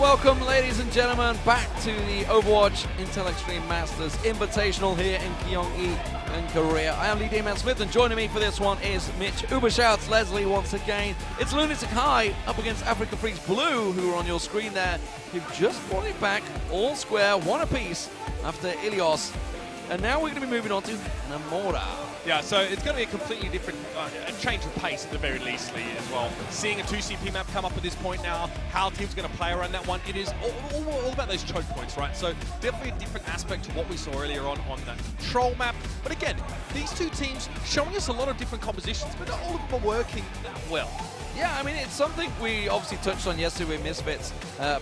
welcome, ladies and gentlemen, back to the Overwatch Intel Extreme Masters Invitational here in Gyeonggi in Korea. I am Lee D-Man Smith, and joining me for this one is Mitch Ubershouts Leslie once again. It's Lunatic-Hai up against Afreeca Freecs Blue, who are on your screen there, who've just brought it back all square, one apiece after Ilios. And now we're going to be moving on to Namora. Yeah, so it's going to be a completely different a change of pace at the very least, Lee, as well. Seeing a 2CP map come up at this point now, how teams going to play around that one, it is all about those choke points, right? So definitely a different aspect to what we saw earlier on that control map. But again, these two teams showing us a lot of different compositions, but not all of them are working that well. Yeah, I mean, it's something we obviously touched on yesterday with Misfits.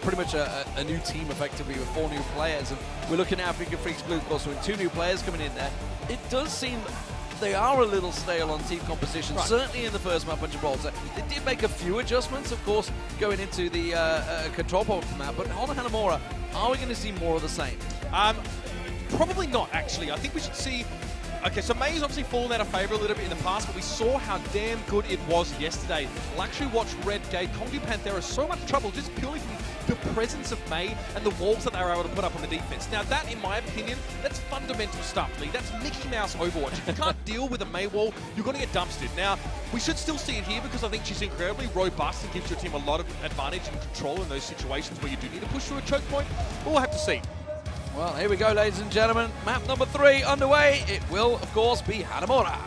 Pretty much a new team, effectively, with 4 new players. And we're looking at Afreeca Freecs Blue, of course, with 2 new players coming in there. It does seem they are a little stale on team composition, right. Certainly in the first map on Gibraltar. They did make a few adjustments, of course, going into the control point map. But on Hanamura, are we going to see more of the same? Probably not, actually. I think we should see... Okay, so May's obviously fallen out of favour a little bit in the past, but we saw how damn good it was yesterday. Luxury watched Red gave Gyeonggi Panthera so much trouble just purely from the presence of May and the walls that they were able to put up on the defense. Now that, in my opinion, that's fundamental stuff, Lee. That's Mickey Mouse Overwatch. If you can't deal with a May wall, you're going to get dumpstered. Now, we should still see it here because I think she's incredibly robust and gives your team a lot of advantage and control in those situations where you do need to push through a choke point. We'll have to see. Well, here we go, ladies and gentlemen. Map number 3 underway. It will, of course, be Hanamura.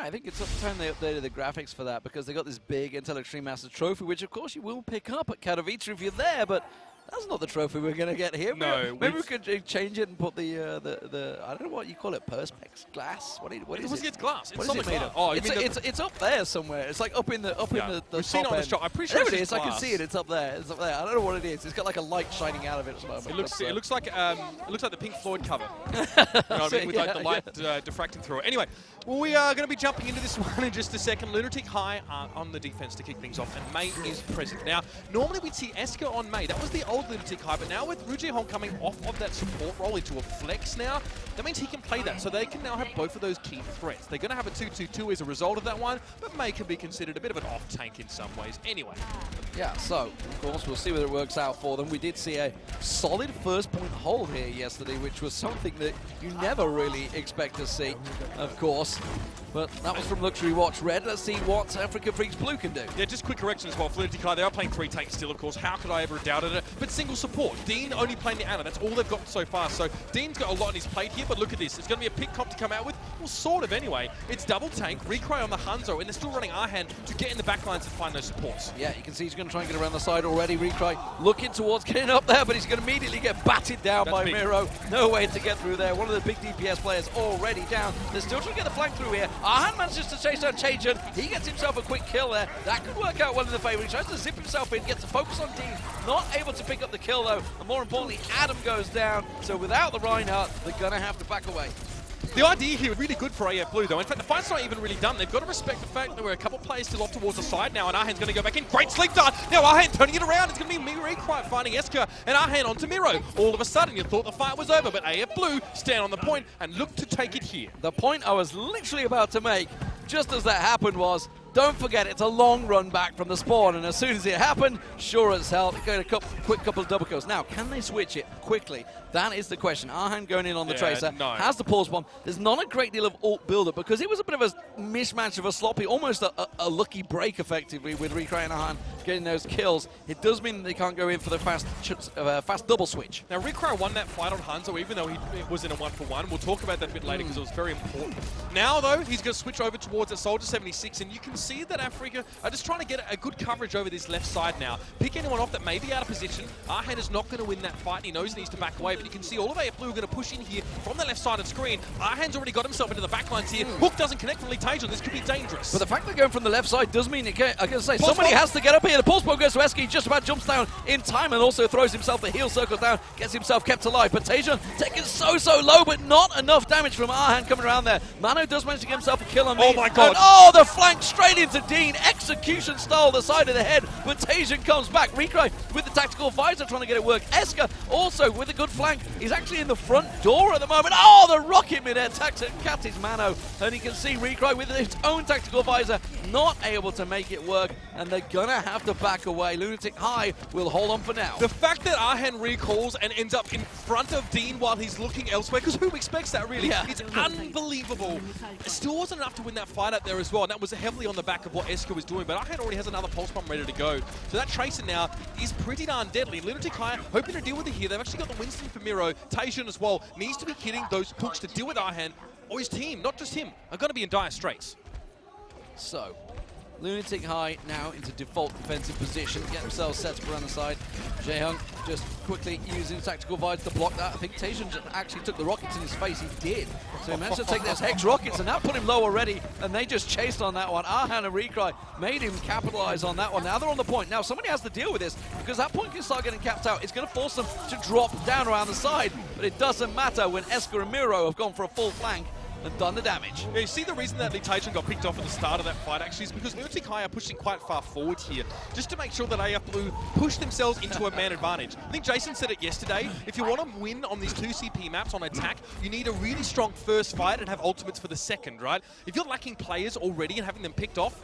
I think it's up time they updated the graphics for that, because they got this big Intel Extreme Masters trophy, which of course you will pick up at Katowice if you're there, but that's not the trophy we're going to get here. No. Maybe we could change it and put the I don't know what you call it, perspex glass? What is it? It's glass. What it's is it made of? Oh, it's up there somewhere. It's like up in the We've seen it on the shot. I'm pretty sure there it it's is. I glass. can see it. It's up there. It's up there. I don't know what it is. It's got like a light shining out of it at the moment. It looks like the Pink Floyd cover. You know what I mean? With like the light diffracting through it. Anyway, well, we are going to be jumping into this one in just a second. Lunatic-Hai on the defense to kick things off, and May is present. Now, normally we'd see Esker on May. That was the old Lunatic-Hai, but now with Ru Jae-hong coming off of that support role into a flex now, that means he can play that. So they can now have both of those key threats. They're going to have a 2-2-2 as a result of that one, but May can be considered a bit of an off-tank in some ways. Anyway. Yeah, so, of course, we'll see whether it works out for them. We did see a solid first-point hold here yesterday, which was something that you never really expect to see, of course. But that was from Luxury Watch Red. Let's see what Afreeca Freecs Blue can do. Yeah, just quick correction as well. For Lunatic-Hai, they are playing 3 tanks still, of course. How could I ever have doubted it? But single support. Dean only playing the Ana. That's all they've got so far. So Dean's got a lot on his plate here, but look at this. It's going to be a pick comp to come out with. Well, sort of anyway. It's double tank, Recry on the Hanzo, and they're still running Arhan to get in the backlines and find those supports. Yeah, you can see he's going to try and get around the side already. Recry looking towards getting up there, but he's going to immediately get batted down by Miro. No way to get through there. One of the big DPS players already down. They're still trying to get the flank through here. Arhan manages to chase down Chajun. He gets himself a quick kill there. That could work out well in the favour. He tries to zip himself in, gets a focus on Dean. Not able to pick up the kill though. And more importantly, Adam goes down. So without the Reinhardt, they're going to have to back away. The idea here is really good for AF Blue, though. In fact, the fight's not even really done. They've got to respect the fact that we're a couple players still off towards the side now, and Arhan's going to go back in. Great sleep dart. Now Arhan turning it around. It's going to be Recry finding Esker, and Arhan onto Miro. All of a sudden, you thought the fight was over, but AF Blue stand on the point and look to take it here. The point I was literally about to make, just as that happened, was don't forget it's a long run back from the spawn, and as soon as it happened, sure as hell, they got a quick couple of double kills. Now, can they switch it quickly? That is the question. Arhan going in on the Tracer, has the pause bomb. There's not a great deal of ult build-up because it was a bit of a mismatch of a sloppy, almost a lucky break, effectively, with Recry and Arhan getting those kills. It does mean that they can't go in for the fast double switch. Now, Recry won that fight on Hanzo, even though he was in a 1-for-1. We'll talk about that a bit later because it was very important. Now, though, he's going to switch over towards a Soldier 76, and you can see that Afreeca are just trying to get a good coverage over this left side now. Pick anyone off that may be out of position. Arhan is not going to win that fight, and he knows he needs to back away, but you can see all of AF Blue are going to push in here from the left side of the screen. Arhan's already got himself into the backlines here. Hook doesn't connect from Lee-Taejeon. This could be dangerous. But the fact they're going from the left side does mean, I gotta say, somebody has to get up here. The pulse bomb goes to Eski, just about jumps down in time and also throws himself, the heel circles down, gets himself kept alive. But Taejeon taking so low, but not enough damage from Arhan coming around there. Mano does manage to get himself a kill on me. Oh my god. And, oh, the flank straight into Dean. Execution style, the side of the head, but Taejeon comes back. Recry with the tactical visor trying to get it work. Eska also with a good flank. He's actually in the front door at the moment. Oh, the rocket mid-air attacks at Cat's Mano. And you can see Recry with his own tactical visor not able to make it work, and they're gonna have to back away. Lunatic-Hai will hold on for now. The fact that Arhan recalls and ends up in front of Dean while he's looking elsewhere, because who expects that really? Yeah. It's unbelievable. It still wasn't enough to win that fight out there as well, and that was heavily on the back of what Eska was doing, but Arhan already has another pulse bomb ready to go. So that Tracer now is pretty darn deadly. Lunatic-Hai hoping to deal with it here. They've actually got the Winston for Miro. Taejeon as well needs to be hitting those hooks to deal with Arhan, or his team, not just him, are going to be in dire straits. So, Lunatic-Hai now into default defensive position, get themselves set up around the side. Jaehyung just quickly using tactical visor to block that. I think Taejeon just actually took the rockets in his face. He did. So he managed to take those Hex rockets, and that put him low already, and they just chased on that one. Arhan and Recry made him capitalize on that one. Now they're on the point. Now somebody has to deal with this, because that point can start getting capped out. It's going to force them to drop down around the side, but it doesn't matter when Eska and Miro have gone for a full flank and done the damage. Yeah, you see the reason that Lee-Taejeon got picked off at the start of that fight actually is because Lunatic-Hai are pushing quite far forward here, just to make sure that AF Blue push themselves into a man advantage. I think Jason said it yesterday, if you want to win on these 2 CP maps on attack, you need a really strong first fight and have ultimates for the second, right? If you're lacking players already and having them picked off,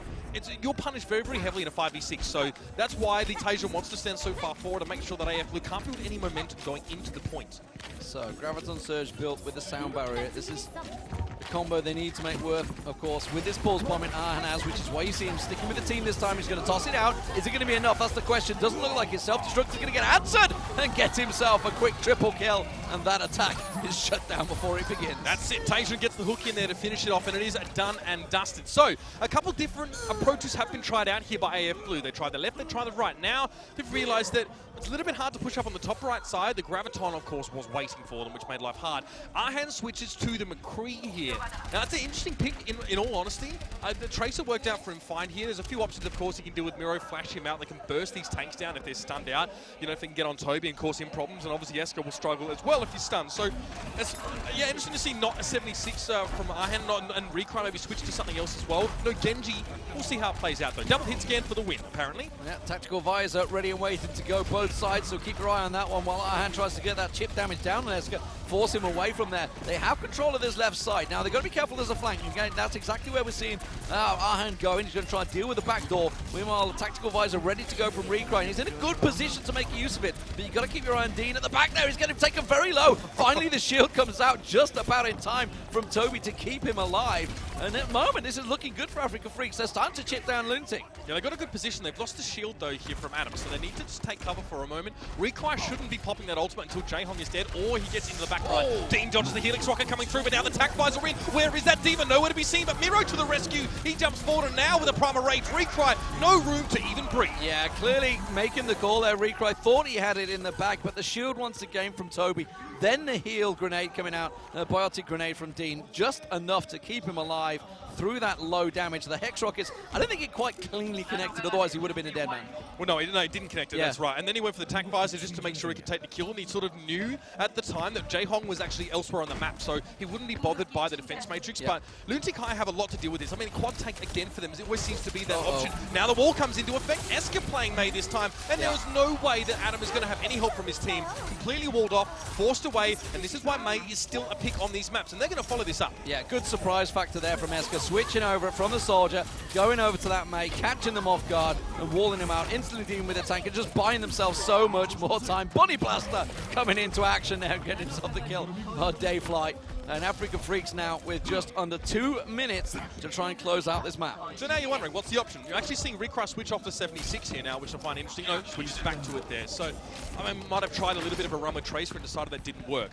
you're punished very heavily in a 5v6, so that's why Lee-Taejeon wants to stand so far forward and make sure that AF Blue can't build any momentum going into the point. So, Graviton Surge built with the sound barrier. This is the combo they need to make work, of course, with this pulse bomb in Arhan has, which is why you see him sticking with the team this time. He's going to toss it out. Is it going to be enough? That's the question. Doesn't look like his self-destruct is going to get answered, and gets himself a quick triple kill, and that attack is shut down before it begins. That's it. Taejeon gets the hook in there to finish it off, and it is done and dusted. So, a couple different approaches have been tried out here by AF Blue. They tried the left, they tried the right. Now, they've realized that it's a little bit hard to push up on the top right side. The Graviton, of course, was waiting for them, which made life hard. Arhan switches to the McCree here. Now, that's an interesting pick, in all honesty. The Tracer worked out for him fine here. There's a few options, of course. He can deal with Miro, flash him out. They can burst these tanks down if they're stunned out. You know, if they can get on Toby and cause him problems. And obviously, Eska will struggle as well if he's stunned. So, it's, yeah, interesting to see not a 76 from Arhan and Recry maybe switch to something else as well. No, Genji. We'll see how it plays out, though. Double hits again for the win, apparently. Yeah, tactical visor ready and waiting to go both sides, so keep your eye on that one while Arhan tries to get that chip damage down on Eska, force him away from there. They have control of this left side. Now, they've got to be careful as a flank. Again, that's exactly where we're seeing Arhan going. He's going to try and deal with the back door. Meanwhile, the tactical visor ready to go from Recry. He's in a good position to make use of it, but you've got to keep your eye on Dean at the back there. He's going to take him very low. Finally, the shield comes out just about in time from Toby to keep him alive. And at the moment, this is looking good for Afreeca Freecs. They're starting to chip down Lunatic. Yeah, they've got a good position. They've lost the shield, though, here from Adam, so they need to just take cover for a moment. Recry shouldn't be popping that ultimate until Jaehyung is dead, or he gets into the back line. Dean dodges the Helix Rocket coming through, but now the tac visor in. Where is that Demon? Nowhere to be seen, but Miro to the rescue. He jumps forward, and now with a Primal Rage, Recry, no room to even breathe. Yeah, clearly making the call there. Recry thought he had it in the bag, but the shield once again from Toby. Then the heal grenade coming out, a biotic grenade from Dean, just enough to keep him alive through that low damage. The Hex Rockets, I don't think it quite cleanly connected, otherwise he would have been a dead man. Well, no, he didn't connect it, that's right. And then he went for the tac visor just to make sure he could take the kill, and he sort of knew at the time that Jaehyung was actually elsewhere on the map, so he wouldn't be bothered by the defense matrix. But Lunatic-Hai have a lot to deal with this. I mean, quad tank again for them, as it always seems to be that option. Now the wall comes into effect. Eska playing May this time, and there was no way that Adam is going to have any help from his team. Completely walled off, forced away, and this is why May is still a pick on these maps, and they're going to follow this up. Yeah, good surprise factor there from Eska, switching over from the Soldier, going over to that May, catching them off guard, and walling them out, instantly dealing with the tank, and just buying themselves so much more time. Body Blaster coming into action there, getting himself the kill on Day Flight. And Afreeca Freecs now with just under 2 minutes to try and close out this map. So now you're wondering, what's the option? You're actually seeing Recry switch off the 76 here now, which I find interesting. No, switches back to it there. So, I mean, might have tried a little bit of a run with Tracer and decided that didn't work.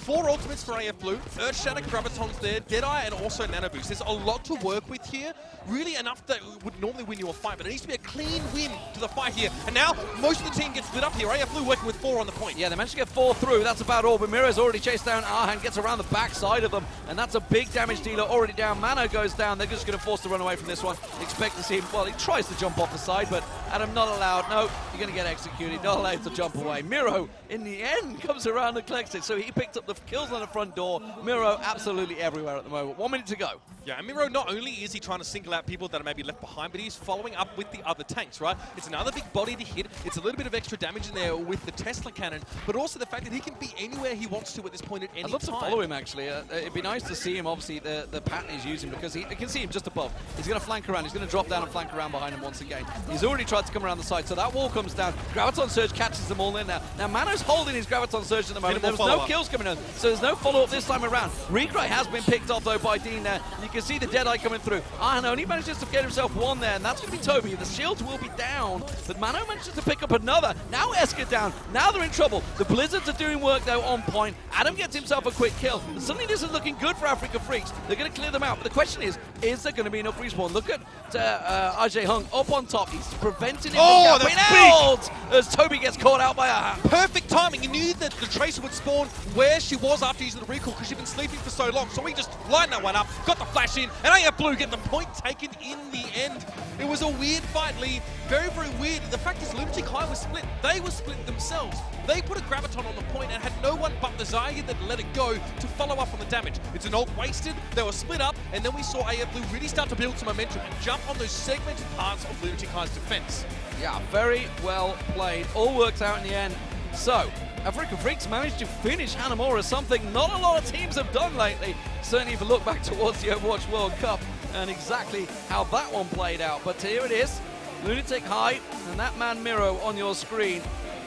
4 ultimates for AF Blue, Earthshatter, Graviton's there, Deadeye, and also Nano Boost. There's a lot to work with here. Really enough that would normally win you a fight, but it needs to be a clean win to the fight here. And now, most of the team gets split up here. AF Blue working with 4 on the point. Yeah, they managed to get 4 through. That's about all. But Miro's already chased down Arhan, gets around the backside of them, and that's a big damage dealer already down. Mano goes down. They're just going to force to run away from this one. Expect to see him, well, he tries to jump off the side, but Adam not allowed. No, you're going to get executed. Not allowed to jump away. Miro, in the end, comes around and collects it. So he picked up the kills on the front door. Miro absolutely everywhere at the moment. 1 minute to go. Yeah, and Miro, not only is he trying to single out people that are maybe left behind, but he's following up with the other tanks, right? It's another big body to hit. It's a little bit of extra damage in there with the Tesla cannon, but also the fact that he can be anywhere he wants to at this point at any time. I'd love to follow him, actually. It'd be nice to see him, obviously, the pattern he's using, because you can see him just above. He's going to flank around. He's going to drop down and flank around behind him once again. He's already tried to come around the side, so that wall comes down. Graviton Surge catches them all in now. Now, Mano's holding his Graviton Surge at the moment. There's no kills coming in, so there's no follow-up this time around. Recry has been picked off, though, by Dean there. You can see the Deadeye coming through. Arhan only manages to get himself 1 there, and that's going to be Toby. The shields will be down, but Mano manages to pick up another. Now Esker down. Now they're in trouble. The Blizzards are doing work, though, on point. Adam gets himself a quick kill. And suddenly this is looking good for Afreeca Freecs. They're going to clear them out, but the question is there going to be enough respawn? Look at Ajay Hung up on top. He's preventing him from getting out as Toby gets caught out by Arhan. Perfect timing. He knew that the Tracer would spawn where she was after using the recall because she'd been sleeping for so long. So he just lined that one up, got the flash in, and AF Blue get the point taken in the end. It was a weird fight, Lee. Very, very weird. The fact is Lunatic-Hai was split. They were split themselves. They put a Graviton on the point and had no one but the Zarya that let it go to follow up on the damage. It's an ult wasted. They were split up, and then we saw AF Blue really start to build some momentum and jump on those segmented parts of Lunatic-Hai's defense. Yeah, very well played. All worked out in the end. So, Afreeca Freecs managed to finish Hanamura, something not a lot of teams have done lately. Certainly if you look back towards the Overwatch World Cup and exactly how that one played out. But here it is, Lunatic-Hai and that man Miro on your screen.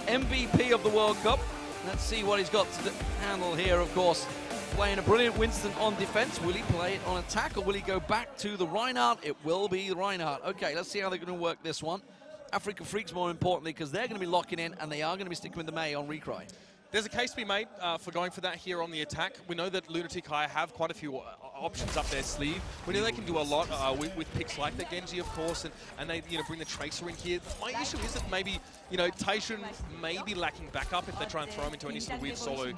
MVP of the World Cup. Let's see what he's got to handle here, of course. Playing a brilliant Winston on defense. Will he play it on attack or will he go back to the Reinhardt? It will be the Reinhardt. Okay, let's see how they're going to work this one. Afreeca Freecs more importantly, because they're going to be locking in and they are going to be sticking with the Mei on Recry. There's a case to be made for going for that here on the attack. We know that Lunatic-Hai have quite a few options up their sleeve. We know they can do a lot with picks like the Genji, of course, and they bring the Tracer in here. My issue is that maybe Taishun may be lacking backup if they try and throw him into any sort of weird solo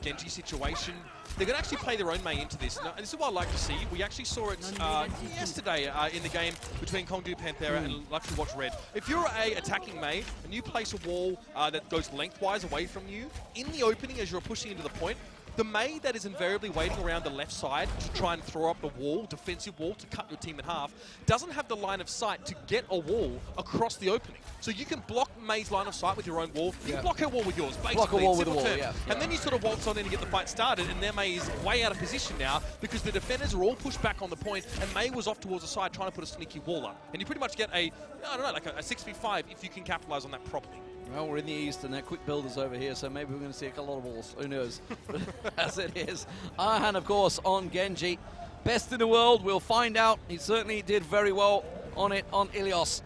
Genji situation. They're going to actually play their own Mei into this. Now, this is what I like to see. We actually saw it yesterday in the game between Gyeonggi Panthera and Luxury Watch Red. If you're a attacking Mei and you place a wall that goes lengthwise away from you, in the opening as you're pushing into the point, the Mei that is invariably waiting around the left side to try and throw up the wall, defensive wall, to cut your team in half, doesn't have the line of sight to get a wall across the opening. So you can block Mei's line of sight with your own wall. You can block her wall with yours, basically. Block a wall with a wall, And then you sort of waltz on in and get the fight started, and their Mei is way out of position now because the defenders are all pushed back on the point, and Mei was off towards the side trying to put a sneaky wall up. And you pretty much get a 6v5 if you can capitalize on that properly. Well, we're in the East and they're quick builders over here, so maybe we're going to see a lot of walls. Who knows? As it is. Arhan, of course, on Genji. Best in the world, we'll find out. He certainly did very well on it on Ilios.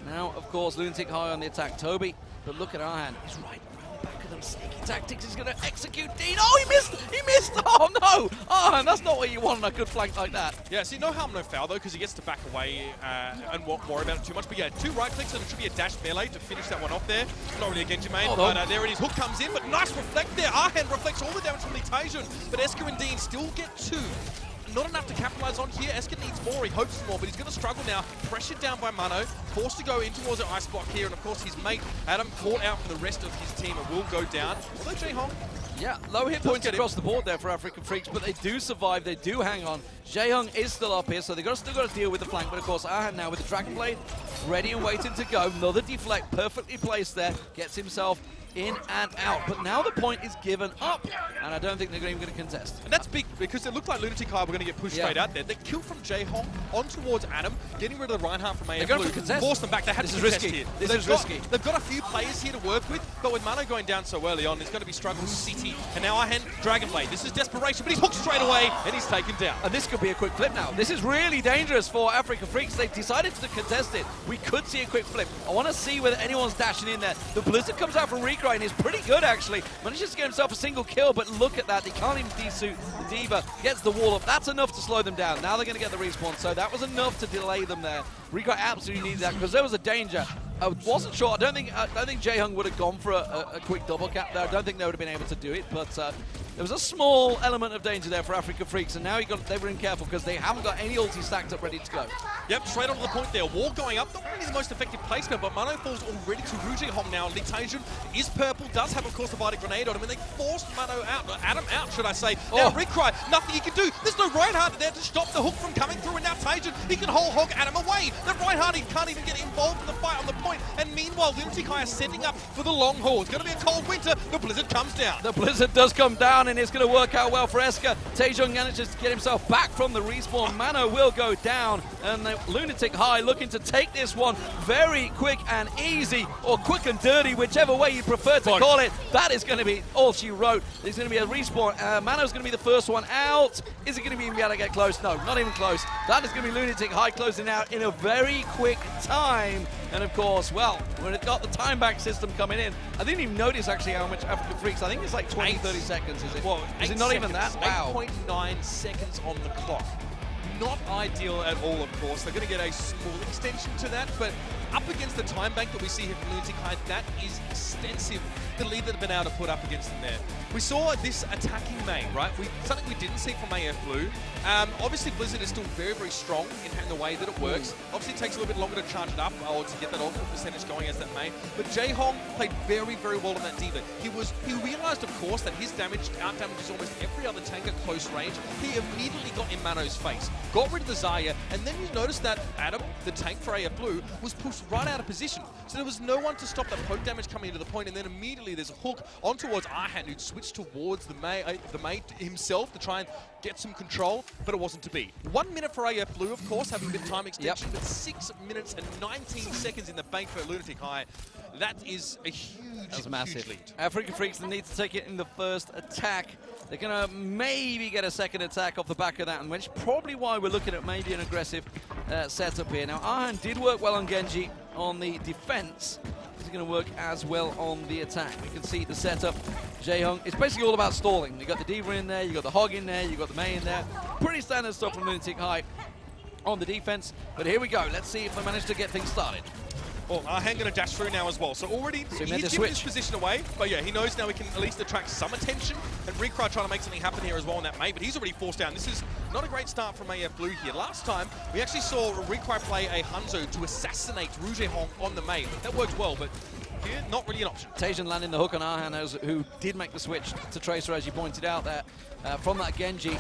Now, of course, Lunatic-Hai on the attack. Toby, but look at Arhan. He's right around the back of them. Sneaky tactics. He's going to execute Dean. Oh, he missed! He missed! Oh, no! Arhan, that's not what you want on a good flank like that. Yeah, see, no harm, no foul, though, because he gets to back away and won't worry about it too much. But yeah, 2 right clicks, and it should be a dash melee to finish that one off there. Not really a Genji main, but there it is. Hook comes in, but nice reflect there. Arhan reflects all the damage from the Taijun, but Esker and Dean still get 2. Not enough to capitalize on here. Esker needs more, he hopes for more, but he's going to struggle now. Pressured down by Mano, forced to go in towards the ice block here, and of course his mate, Adam, caught out for the rest of his team and will go down. Although Jae-Hong, yeah, low hit points across the board there for Afreeca Freecs, but they do survive, they do hang on. Jae-Hung is still up here, so they've still got to deal with the flank, but of course Arhan now with the Dragon Blade ready and waiting to go. Another deflect, perfectly placed there, gets himself in and out. But now the point is given up, and I don't think they're even going to contest. And that's big, because it looked like Lunatic-Hai were going to get pushed straight out there. They killed from Jae-Hong on towards Adam, getting rid of the Reinhardt from AF Blue, forced them back. They had to contest here. This is risky. They've got a few players here to work with, but with Mano going down so early on, it's going to be struggle city. And now Arhan, Dragon Blade. This is desperation, but he's hooked straight away, and he's taken down. And this could be a quick flip now. This is really dangerous for Afreeca Freecs. They've decided to contest it. We could see a quick flip. I want to see whether anyone's dashing in there. The Blizzard comes out from Recry. Recry, and he's pretty good, actually. Manages to get himself a single kill, but look at that. They can't even desuit the D.Va. Gets the wall up. That's enough to slow them down. Now they're going to get the respawn, so that was enough to delay them there. Recry absolutely needed that because there was a danger. I wasn't sure. I don't think Jae-Hung would have gone for a quick double cap there. I don't think they would have been able to do it, but there was a small element of danger there for Afreeca Freecs, and now they were in careful because they haven't got any ulti stacked up ready to go. Yep, straight onto the point there. Wall going up, not really the most effective placement, but Mano falls already to Rouge-Hong now. Lictation is purple, does have, of course, the Vita Grenade on him, and they forced Mano out, Adam out, should I say. Now, Recry, nothing he can do. There's no Reinhardt there to stop the hook from coming through, and now Tajan, he can whole hog Adam away. The Reinhardt, he can't even get involved in the fight on the point, and meanwhile, Lunatic-Hai is setting up for the long haul. It's going to be a cold winter. The Blizzard comes down. The Blizzard does come down, and it's going to work out well for Eska. Taejong manages to get himself back from the respawn. Mano will go down, and the Lunatic-Hai looking to take this one very quick and easy, or quick and dirty, whichever way you prefer to call it. That is going to be all she wrote. There's going to be a respawn. Mano's going to be the first one out. Is it going to be able to get close? No, not even close. That is going to be Lunatic-Hai closing out in a very quick time. And of course, well, when it got the time back system coming in, I didn't even notice actually how much Afreeca Freecs. I think it's like 20, 30 seconds, is it? Well, is it not even that? Wow. 8.9 seconds on the clock. Not ideal at all, of course. They're going to get a small extension to that, but up against the time bank that we see here from Lunatic-Hai, that is extensive, the lead that they've been able to put up against them there. We saw this attacking main, right? Something we didn't see from AF Blue. Obviously, Blizzard is still very, very strong in the way that it works. Obviously, it takes a little bit longer to charge it up or to get that ultimate percentage going as that main. But Jae-Hong played very, very well on that D.Va. He realized, of course, that his damage out-damages almost every other tank at close range. He immediately got in Mano's face, got rid of the Zarya, and then you noticed that Adam, the tank for AF Blue, was pushed right out of position. So there was no one to stop that poke damage coming into the point, and then immediately there's a hook on towards Arhan, who'd switched towards the mate himself to try and get some control, but it wasn't to be. 1 minute for AF Blue, of course, having a bit of time extension, but 6 minutes and 19 seconds in the bank for Lunatic-Hai. That is a huge lead. Afreeca Freecs need to take it in the first attack. They're going to maybe get a second attack off the back of that, and which is probably why we're looking at maybe an aggressive setup here. Now, Arhan did work well on Genji on the defense. He's going to work as well on the attack. You can see the setup. Jae-Hung, it's basically all about stalling. You got the D.Va in there, you got the Hog in there, you got the Mei in there. Pretty standard stuff from Lunatic-Hai on the defense. But here we go. Let's see if they manage to get things started. Well, Arhan going to dash through now as well. So already he's given his position away. But yeah, he knows now he can at least attract some attention. And Recry trying to make something happen here as well on that mate. But he's already forced down. This is not a great start from AF Blue here. Last time, we actually saw Recry play a Hanzo to assassinate Rouge-Hong on the mate. That worked well, but here, not really an option. Tajan landing the hook on Arhan, who did make the switch to Tracer, as you pointed out there, from that Genji.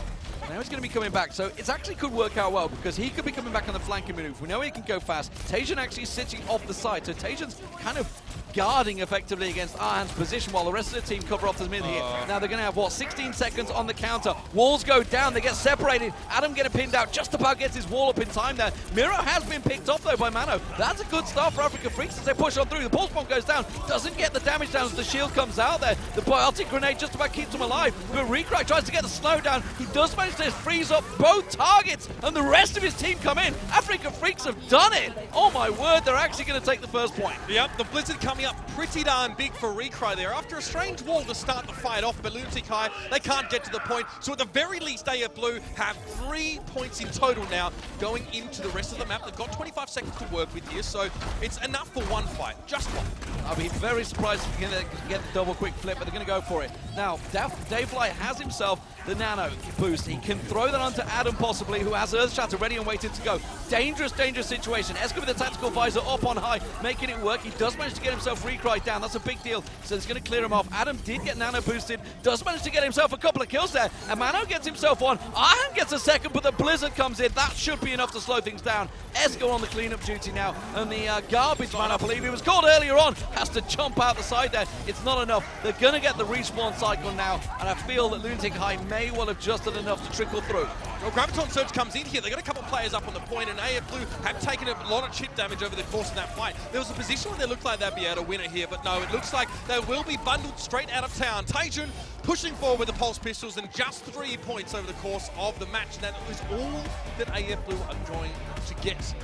Now he's going to be coming back, so it actually could work out well because he could be coming back on the flanking maneuver. We know he can go fast. Tajan actually sitting off the side, so Tajan's kind of guarding effectively against Arhan's position while the rest of the team cover off the mid here. Now they're going to have, what, 16 seconds on the counter. Walls go down, they get separated. Adam getting pinned out, just about gets his wall up in time there. Miro has been picked off though by Mano. That's a good start for Afreeca Freecs as they push on through. The pulse bomb goes down, doesn't get the damage down as the shield comes out there. The biotic grenade just about keeps him alive, but Recry tries to get the slowdown. He does manage to freeze up both targets, and the rest of his team come in. Afreeca Freecs have done it. Oh my word, they're actually going to take the first point. Yep, the Blizzard coming up pretty darn big for Recry there. After a strange wall to start the fight off, but Lunatic-Hai, they can't get to the point. So at the very least, AF Blue have 3 points in total now going into the rest of the map. They've got 25 seconds to work with here, so it's enough for one fight, just one. I'll be very surprised if you can get the double quick flip, but they're going to go for it. Now, Dayfly has himself the nano boost. He can throw that onto Adam possibly, who has Earth Shatter ready and waiting to go. Dangerous, dangerous situation. Eska with the tactical visor up on high, making it work. He does manage to get himself Recry down. That's a big deal. So it's going to clear him off. Adam did get nano boosted, does manage to get himself a couple of kills there. And Mano gets himself one. Arhan gets a second, but the Blizzard comes in. That should be enough to slow things down. Eska on the cleanup duty now. And the garbage man, I believe he was called earlier on, has to jump out the side there. It's not enough. They're going to get the respawn cycle now. And I feel that Lunatic-Hai may well have just done enough to trickle through. Well, Graviton Surge comes in here. They got a couple of players up on the point, and AF Blue have taken a lot of chip damage over the course of that fight. There was a position where they looked like they'd be able to win it here, but no, it looks like they will be bundled straight out of town. Taejun pushing forward with the Pulse Pistols, and just 3 points over the course of the match. And that is all that AF Blue are going to get.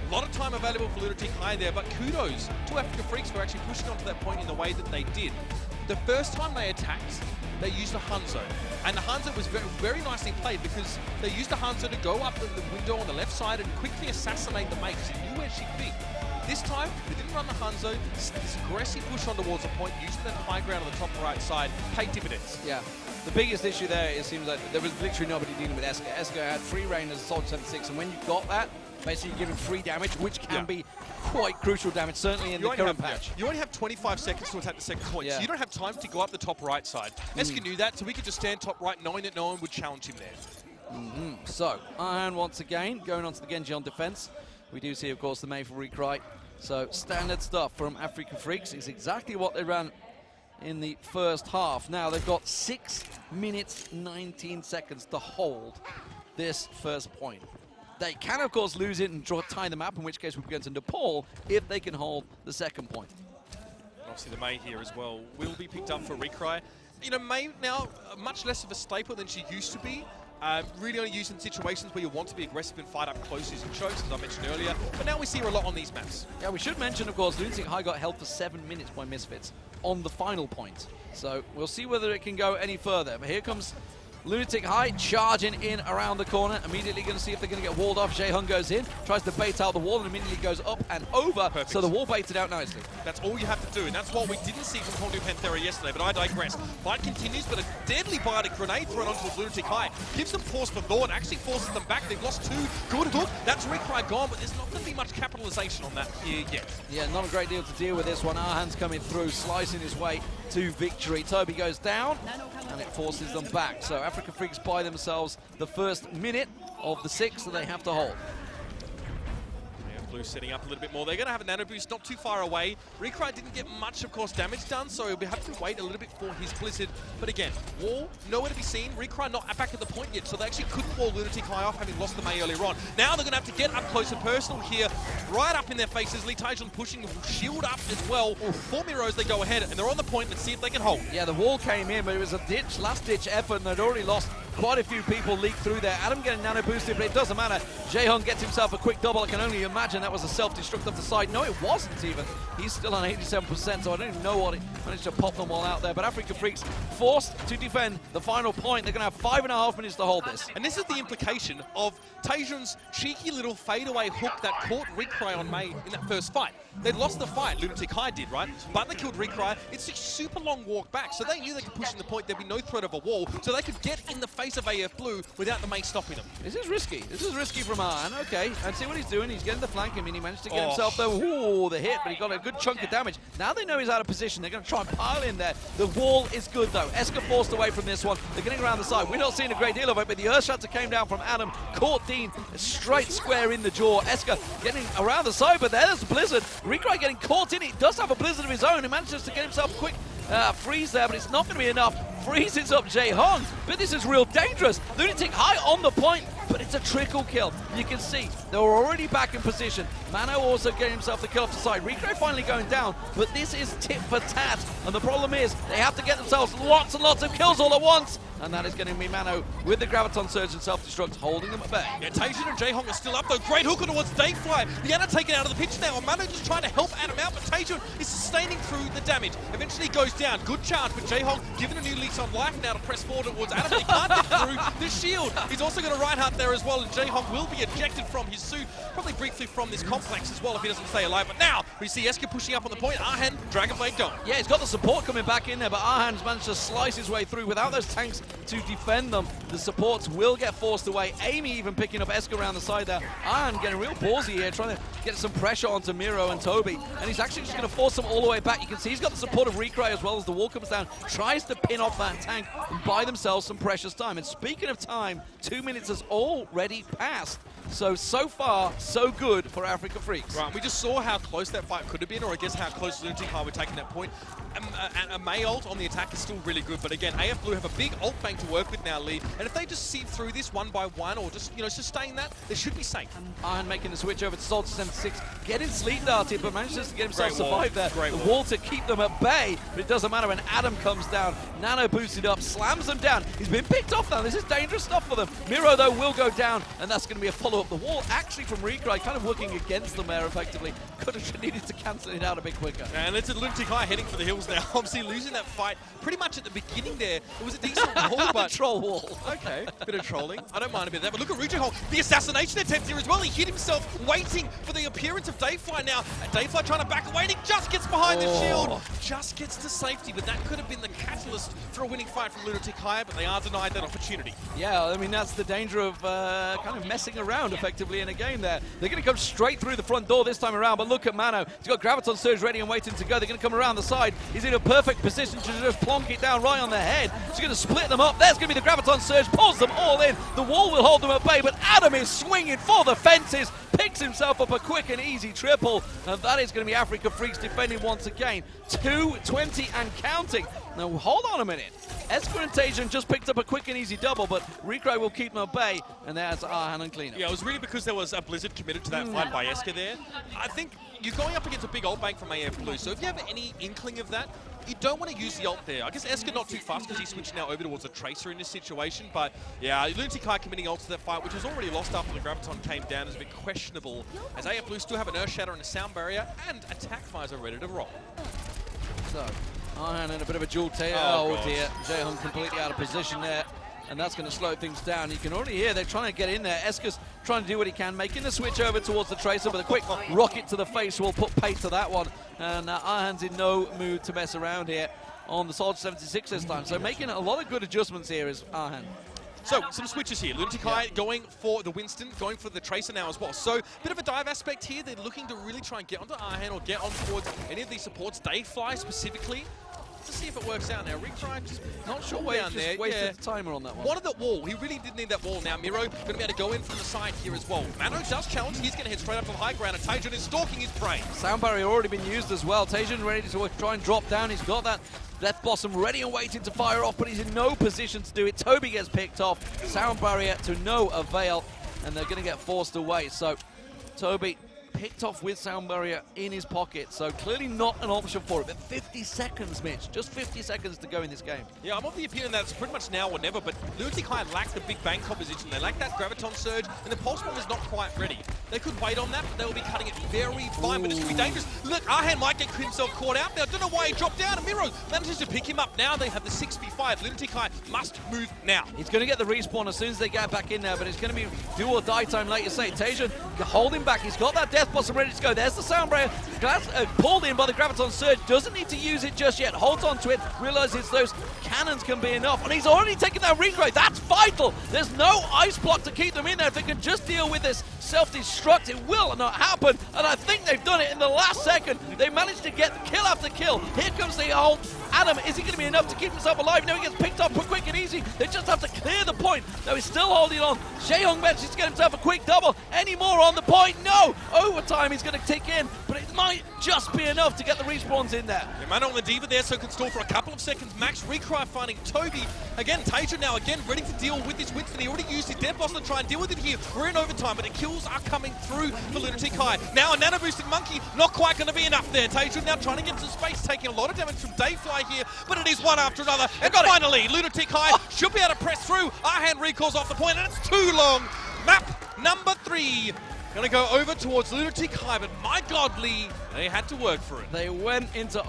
A lot of time available for Lunatic-Hai there, but kudos to Afreeca Freecs for actually pushing onto that point in the way that they did. The first time they attacked, they used a Hanzo. And the Hanzo was very, very nicely played because they used the Hanzo to go up the window on the left side and quickly assassinate the mate because he knew where she'd be. This time, they didn't run the Hanzo. This aggressive push on towards a point, using that high ground on the top right side, paid dividends. Yeah. The biggest issue there, it seems like there was literally nobody dealing with Eska. Eska had free reign as a Soldier 76, and when you got that, basically you're giving free damage, which can be quite crucial damage, certainly in the current patch. You only have 25 seconds to attack the second point, so you don't have time to go up the top right side. Eska knew that, so we could just stand top right, knowing that no one would challenge him there. So, Iron once again, going on to the Genji on defense. We do see, of course, the May for Recry. So, standard stuff from Afreeca Freecs is exactly what they ran in the first half. Now, they've got 6 minutes, 19 seconds to hold this first point. They can, of course, lose it and tie the map, in which case we're going to Nepal if they can hold the second point. Obviously, the May here as well will be picked up for Recry. You know, May now much less of a staple than she used to be. Really only used in situations where you want to be aggressive and fight up close using chokes, as I mentioned earlier. But now we see her a lot on these maps. Yeah, we should mention, of course, Lunatic-Hai got held for 7 minutes by Misfits on the final point. So we'll see whether it can go any further. But here comes Lunatic-Hai charging in around the corner. Immediately going to see if they're going to get walled off. Jaehong goes in, tries to bait out the wall, and immediately goes up and over. Perfect. So the wall baited out nicely. That's all you have to do, and that's what we didn't see from Hongdu Panthera yesterday, but I digress. Fight continues, but a deadly biotic grenade thrown onto Lunatic-Hai gives them pause for thought, actually forces them back. They've lost 2. Good hook. That's Recry gone, but there's not going to be much capitalization on that here yet. Yeah, not a great deal to deal with this one. Arhan's coming through, slicing his way to victory. Toby goes down, and it forces them back. So Afreeca Freecs buy themselves the first minute of the 6 that they have to hold. Blue setting up a little bit more. They're going to have a nano boost not too far away. Recry didn't get much, of course, damage done, so he'll have to wait a little bit for his Blizzard. But again, wall nowhere to be seen. Recry not back at the point yet, so they actually couldn't wall Lunatic-Hai off, having lost the May earlier on. Now they're going to have to get up close and personal here, right up in their faces. Lee Taejun pushing the shield up as well. For Miros, they go ahead, and they're on the point. Let's see if they can hold. Yeah, the wall came in, but it was a last-ditch effort, and they'd already lost quite a few people leaked through there. Adam getting nano boosted, but it doesn't matter. Jaehong gets himself a quick double. I can only imagine that was a self-destruct off the side. No, it wasn't even. He's still on 87%, so I don't even know what he managed to pop them all out there. But Afreeca Freecs forced to defend the final point. They're going to have 5.5 minutes to hold this. And this is the implication of Taejun's cheeky little fadeaway hook that caught Recry on May in that first fight. They'd lost the fight, Lunatic-Hai did, right? But they killed Recry. It's a super long walk back, so they knew they could push in the point. There'd be no threat of a wall, so they could get in the face of AF Blue without the May stopping them. This is risky. This is risky from Arhan. Okay, and see what he's doing. He's getting the flank. I mean, he managed to get himself there. Ooh, the hit, but he got a good chunk of damage. Now they know he's out of position. They're going to try and pile in there. The wall is good, though. Eska forced away from this one. They're getting around the side. We're not seeing a great deal of it, but the Earth Shatter came down from Adam. Caught Dean straight square in the jaw. Eska getting around the side, but there's Blizzard. Recry getting caught in it. He does have a Blizzard of his own. He manages to get himself a quick freeze there, but it's not going to be enough. Freezes up Jaehong, but this is real dangerous. Lunatic-Hai on the point, but it's a trickle kill. You can see they were already back in position. Mano also getting himself the kill off the side. Recry finally going down, but this is tit for tat. And the problem is they have to get themselves lots and lots of kills all at once. And that is going to be Mano with the Graviton Surge and Self-Destruct holding them at bay. Yeah, Taejun and Jaehong are still up though. Great hooker towards Dayfly. The Ana taken out of the pitch now, and Mano just trying to help Adam out, but Taejun is sustaining through the damage. Eventually goes down. Good charge, but Jaehong given a new lease on life now to press forward towards Adam, but he can't get through the shield. He's also got a Reinhardt there as well, and Jaehong will be ejected from his suit, probably briefly from this complex as well if he doesn't stay alive. But now we see Eska pushing up on the point. Arhan, Dragonblade going. Yeah, he's got the support coming back in there, but Arhan's managed to slice his way through without those tanks to defend them. The supports will get forced away. Amy even picking up Eska around the side there. Arhan getting real ballsy here, trying to get some pressure onto Miro and Toby. And he's actually just going to force them all the way back. You can see he's got the support of Recry as well as the wall comes down. Tries to pin off that tank and buy themselves some precious time. And speaking of time, 2 minutes has all already passed. So far, so good for Afreeca Freecs. Right, we just saw how close that fight could have been, or I guess how close Lunatic-Hai were taking that point. A May ult on the attack is still really good, but again, AF Blue have a big ult bank to work with now, Lee, and if they just see through this one by one, or just, sustain that, they should be safe. Iron making the switch over to Soldier 76, getting sleep darted, but manages to get himself Great wall. survived there. Great The wall. wall to keep them at bay, but it doesn't matter when Adam comes down. Nano boosted up, slams them down. He's been picked off now. This is dangerous stuff for them. Miro, though, will go down, and that's going to be a follow-up. The wall actually from Recry kind of working against them there effectively. Could have needed to cancel it out a bit quicker. And it's a Lunatic-Hai heading for the hills now. Obviously losing that fight pretty much at the beginning there. It was a decent wall, but... Troll wall. Okay, bit of trolling. I don't mind a bit of that. But look at Lunatic-Hai, the assassination attempt here as well. He hit himself waiting for the appearance of Dayfly now. And Dayfly trying to back away, and he just gets behind the shield. Just gets to safety, but that could have been the catalyst for a winning fight from Lunatic-Hai, but they are denied that opportunity. Yeah, I mean, that's the danger of kind of messing around effectively in a game there. They're going to come straight through the front door this time around, but look at Mano. He's got Graviton Surge ready and waiting to go. They're going to come around the side. He's in a perfect position to just plonk it down right on the head. He's going to split them up. There's going to be the Graviton Surge, pulls them all in. The wall will hold them at bay, but Adam is swinging for the fences, picks himself up a quick and easy triple, and that is going to be Afreeca Freecs defending once again. 2-20 and counting. Now, hold on a minute. Esker and Tajan just picked up a quick and easy double, but Recry will keep them at bay, and there's Arhan and Cleanup. Yeah, it was really because there was a Blizzard committed to that fight by Esker there. I think you're going up against a big ult bank from AF Blue, so if you have any inkling of that, you don't want to use the ult there. I guess Esker not too fast because he switched now over towards a Tracer in this situation, but yeah, Lunatic-Hai committing ult to that fight, which was already lost after the Graviton came down, is a bit questionable, as AF Blue still have an Earth Shatter and a Sound Barrier, and attack fires are ready to roll. So, Arhan in a bit of a dual tail. Oh, Oh dear, Jaehyung completely out of position there, and that's going to slow things down. You can already hear they're trying to get in there. Esker's trying to do what he can, making the switch over towards the Tracer, but a quick rocket to the face will put pace to that one. And Arhan's in no mood to mess around here on the Soldier 76 this time. So making a lot of good adjustments here is Arhan. So, some switches here. Lunatic-Hai going for the Winston, going for the Tracer now as well. So, bit of a dive aspect here. They're looking to really try and get onto Arhan or get on towards any of these supports. Dayfly specifically. Let's see if it works out now. Recry just Not sure down where there. just wasted the timer on that one. Wanted that wall. He really did need that wall. Now Miro going to be able to go in from the side here as well. Mano does challenge. He's going to head straight up to the high ground, and Tajan is stalking his prey. Sound barrier already been used as well. Tajan ready to try and drop down. He's got that Death Blossom ready and waiting to fire off, but he's in no position to do it. Toby gets picked off. Sound barrier to no avail, and they're going to get forced away. So Toby picked off with Sound Barrier in his pocket, so clearly not an option for it. But 50 seconds, Mitch. Just 50 seconds to go in this game. Yeah, I'm of the opinion that it's pretty much now or never, but Lunatic-Hai lack the big bang composition. They lack that Graviton Surge, and the Pulse Bomb is not quite ready. They could wait on that, but they will be cutting it very fine, but it's going to be dangerous. Look, Arhan might get himself caught out now. I don't know why he dropped down, and Miro manages to pick him up. Now they have the 6v5. Lunatic-Hai must move now. He's going to get the respawn as soon as they get back in there, but it's going to be do or die time, like you say. Tajan holding back. He's got that Death Blossom ready to go. There's the Sound Barrier. Pulled in by the Graviton Surge. Doesn't need to use it just yet. Holds on to it. Realizes those cannons can be enough. And he's already taken that regrowth. That's vital. There's no ice block to keep them in there. If they can just deal with this self-destruct, it will not happen. And I think they've done it in the last second. They managed to get kill after kill. Here comes the ult. Adam, is he going to be enough to keep himself alive? No, he gets picked up quick and easy. They just have to clear the point. No, he's still holding on. Jaehyung manages to get himself a quick double. Any more on the point? No. Overtime he's going to tick in, but it might just be enough to get the respawns in there. Yeah, Mano on the Diva there, so can stall for a couple of seconds. Max Recry finding Toby. Again, Tajan now again ready to deal with this Winston. He already used his Death Blossom to try and deal with it here. We're in overtime, but the kills are coming through for Lunatic-Hai. Now a Nano Boosted Monkey, not quite going to be enough there. Tajan now trying to get some space, taking a lot of damage from Dayfly here, but it is one after another. And finally, Lunatic-Hai should be able to press through. Arhan recalls off the point, and it's too long. Map number 3. Going to go over towards Lunatic-Hai, but my God, Lee, they had to work for it. They went into